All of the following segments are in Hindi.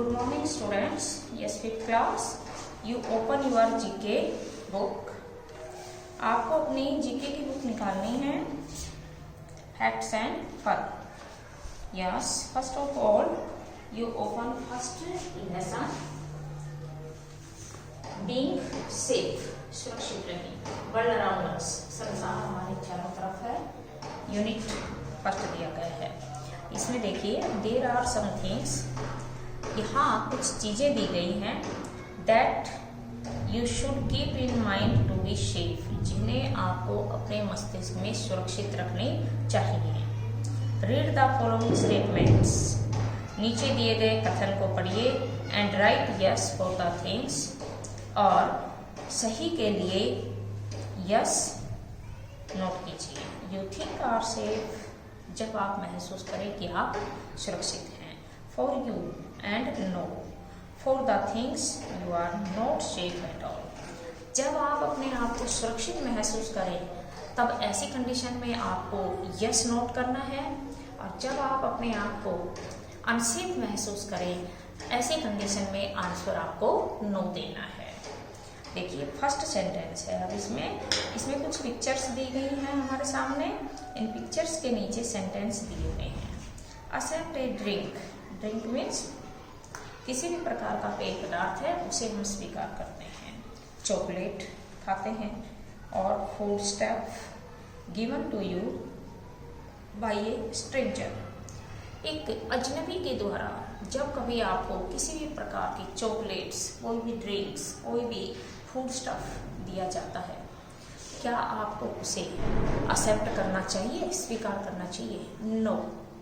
Good morning students. Yes, fifth class. You open your GK book. आपको अपनी GK की बुक निकालनी है. Facts and fun. Yes. First of all, you open first lesson. Being safe. सुरक्षित रहें. World around us. संसार हमारे चारों तरफ है. यूनिट फर्स्ट दिया गया है. इसमें देखिए देर आर सम थिंग्स, यहाँ कुछ चीजें दी गई हैं that you should keep in mind to be safe, जिन्हें आपको अपने मस्तिष्क में सुरक्षित रखनी चाहिए. रीड द फॉलोइंग स्टेटमेंट्स, नीचे दिए गए कथन को पढ़िए and write yes for the things, और सही के लिए यस नोट कीजिए. यू थिंक आर सेफ, जब आप महसूस करें कि आप सुरक्षित हैं. For you and no for the things you are not safe at all, जब आप अपने आप को सुरक्षित महसूस करें तब ऐसी कंडीशन में आपको यस नोट करना है, और जब आप अपने आप को अनसेफ महसूस करें ऐसी कंडीशन में आंसर आपको नो देना है. देखिए फर्स्ट सेंटेंस है. अब इसमें कुछ पिक्चर्स दी गई हैं हमारे सामने. इन पिक्चर्स के नीचे सेंटेंस दिए गए हैं. एक्सेप्ट ए ड्रिंक, ड्रिंक मीन्स किसी भी प्रकार का पेय पदार्थ है उसे हम स्वीकार करते हैं. चॉकलेट खाते हैं, और food stuff given to you by a stranger, एक अजनबी के द्वारा जब कभी आपको किसी भी प्रकार की चॉकलेट्स, कोई भी ड्रिंक्स, कोई भी फूड स्टफ दिया जाता है, क्या आपको उसे एक्सेप्ट करना चाहिए, स्वीकार करना चाहिए? नो.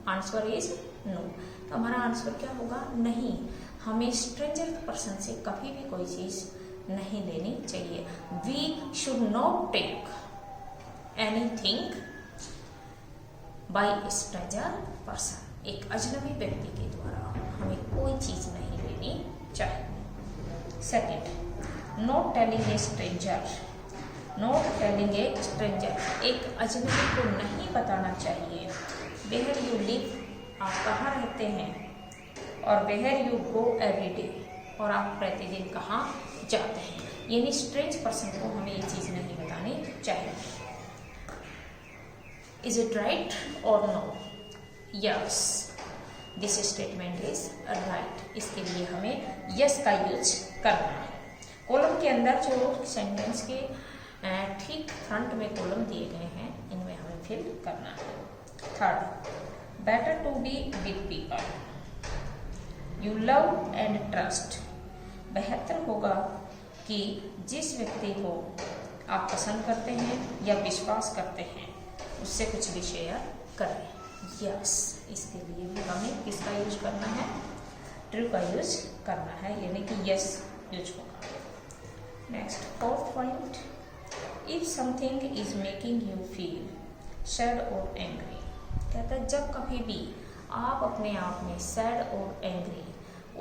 Answer is no. तो हमारा आंसर क्या होगा? नहीं. हमें स्ट्रेंजर पर्सन से कभी भी कोई चीज नहीं लेनी चाहिए. We should not take anything by stranger person, एक अजनबी व्यक्ति के द्वारा हमें कोई चीज नहीं लेनी चाहिए. Second, not telling a stranger, not telling a stranger, एक अजनबी को नहीं बताना चाहिए. वेयर यू लिव, आप कहाँ रहते हैं, और where you go every day, और आप प्रतिदिन कहाँ जाते हैं. यानी स्ट्रेंज पर्सन को हमें ये चीज नहीं बतानी चाहिए. इज इट राइट और no? Yes, this statement is right. इसके लिए हमें यस का यूज करना है. कॉलम के अंदर जो सेंटेंस के ठीक फ्रंट में कॉलम दिए गए हैं, इनमें हमें फिल करना है. Third, better to be with people you love and trust, बेहतर होगा कि जिस व्यक्ति को आप पसंद करते हैं या विश्वास करते हैं उससे कुछ भी शेयर करें. यस, इसके लिए भी हमें किसका यूज करना है? ट्रू का यूज करना है, यानी कि यस यूज होगा. Next, fourth point, if something is making you feel sad और एंग्री, कहता है जब कभी भी आप अपने आप में सैड और एंग्री,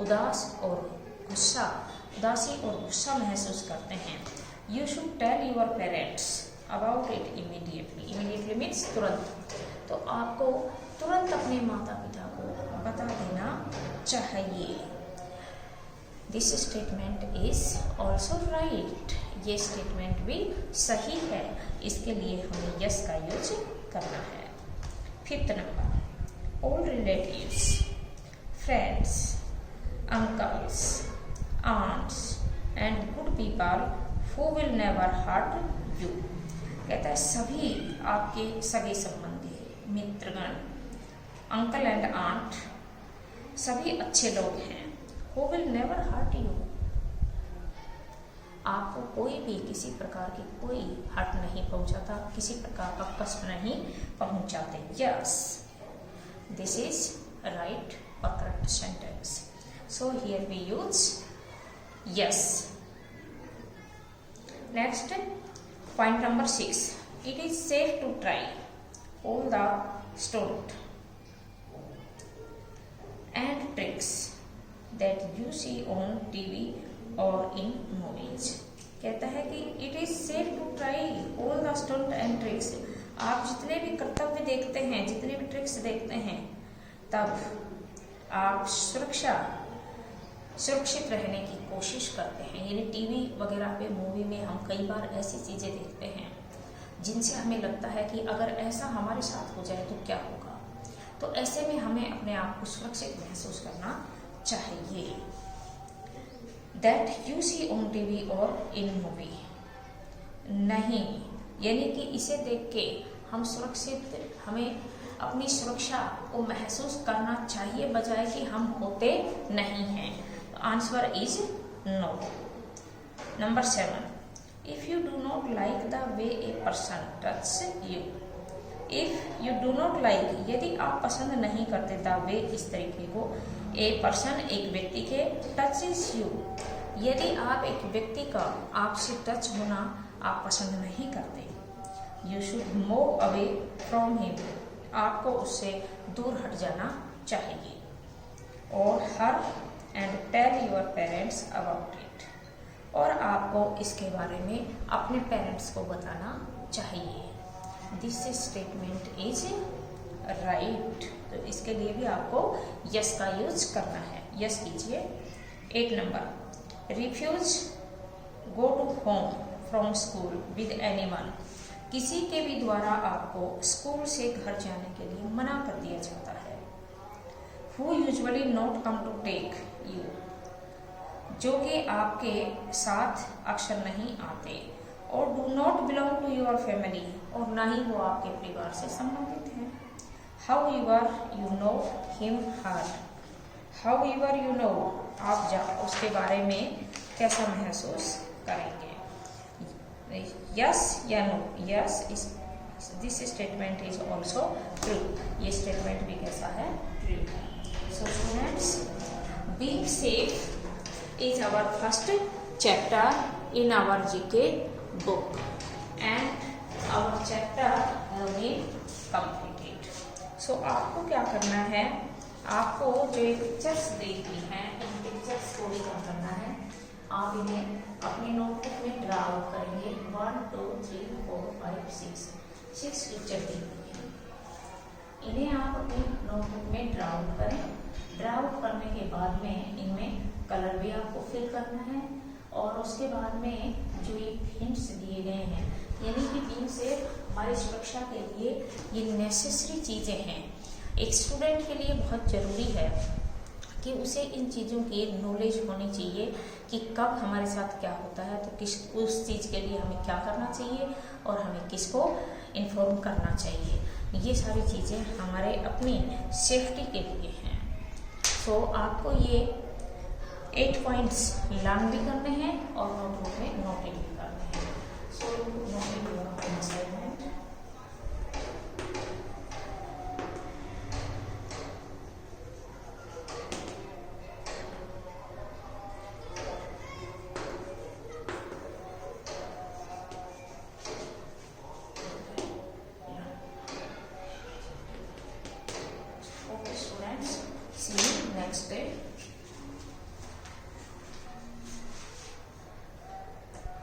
उदासी और गुस्सा महसूस करते हैं, you should tell your parents about it immediately. Immediately means तुरंत. तो आपको तुरंत अपने माता पिता को बता देना चाहिए. This statement is also right, ये स्टेटमेंट भी सही है. इसके लिए हमें यस का यूज करना है. Fifth number, all relatives, friends, uncles, aunts and good people who will never hurt you, कहता है सभी आपके सगे संबंधी, मित्रगण, अंकल एंड आंट, सभी अच्छे लोग हैं. Who will never hurt you, आपको कोई भी किसी प्रकार की कोई हर्ट नहीं पहुंचाता, किसी प्रकार का कष्ट नहीं पहुंचाते. यस, दिस इज राइट और correct sentence. So here we use yes. Next, point number 6, it is safe to try all the stunt and tricks that you see on TV or in movies. कहता है कि it is safe to try all the stunt and tricks, आप जितने भी कर्तव्य देखते हैं, जितने भी ट्रिक्स देखते हैं, तब आप सुरक्षा सुरक्षित रहने की कोशिश करते हैं। यानी टीवी वगैरह पे, मूवी में हम कई बार ऐसी चीज़ें देखते हैं जिनसे हमें लगता है कि अगर ऐसा हमारे साथ हो जाए तो क्या होगा। तो ऐसे में हमें अपने आप को सुरक्षित महसूस करना चाहिए। That you see on TV और इन मूवी, नहीं, यानी कि इसे देख के हम सुरक्षित, हमें अपनी सुरक्षा को महसूस करना चाहिए बजाय कि हम होते नहीं हैं। Answer is no. Number 7, if you do not like the way a person touch you, if you do not like, यदि आप पसंद नहीं करते द वे, इस तरीके को, ए पर्सन, एक व्यक्ति के, टचेस यू, यदि आप एक व्यक्ति का आपसे टच होना आप पसंद नहीं करते, you should move away from him, आपको उससे दूर हट जाना चाहिए। और हर and tell your parents about it, और आपको इसके बारे में अपने पेरेंट्स को बताना चाहिए। दिस स्टेटमेंट इज राइट, तो इसके लिए भी आपको यस का यूज करना है। यस कीजिए। 8 number, refuse go to home from school with anyone, किसी के भी द्वारा आपको स्कूल से घर जाने के लिए मना कर दिया जाता है। Who usually not come to take you, जो कि आपके साथ अक्सर नहीं आते। और do not belong to your family, और ना ही वो आपके परिवार से संबंधित हैं। However you know him her, however you know, आप उसके बारे में कैसा महसूस करेंगे। यस या no, yes is, this statement is also true, ये स्टेटमेंट भी कैसा है, true. So students, being safe is our first chapter in our GK book and our chapter has been completed. So आपको क्या करना है, आपको जो ये पिक्चर्स देखनी है, इन पिक्चर्स को भी क्या करना है, आप इन्हें अपनी नोटबुक में ड्रा आउट करेंगे। 1 2 3 4 5 6 पिक्चर देखनी है, इन्हें आप अपनी नोटबुक में ड्रा आउट करें। ड्रा आउट करने के बाद में इनमें कलर भी आपको फिल करना है, और उसके बाद में जो ये हिंट्स दिए गए हैं, यानी कि इनसे हमारी सुरक्षा के लिए ये नेसेसरी चीज़ें हैं। एक स्टूडेंट के लिए बहुत ज़रूरी है कि उसे इन चीज़ों की नॉलेज होनी चाहिए कि कब हमारे साथ क्या होता है, तो किस उस चीज़ के लिए हमें क्या करना चाहिए और हमें किसको इन्फॉर्म करना चाहिए। ये सारी चीज़ें हमारे अपनी सेफ्टी के लिए हैं। तो आपको ये 8 पॉइंट्स लर्न भी करने हैं और नोटबुक में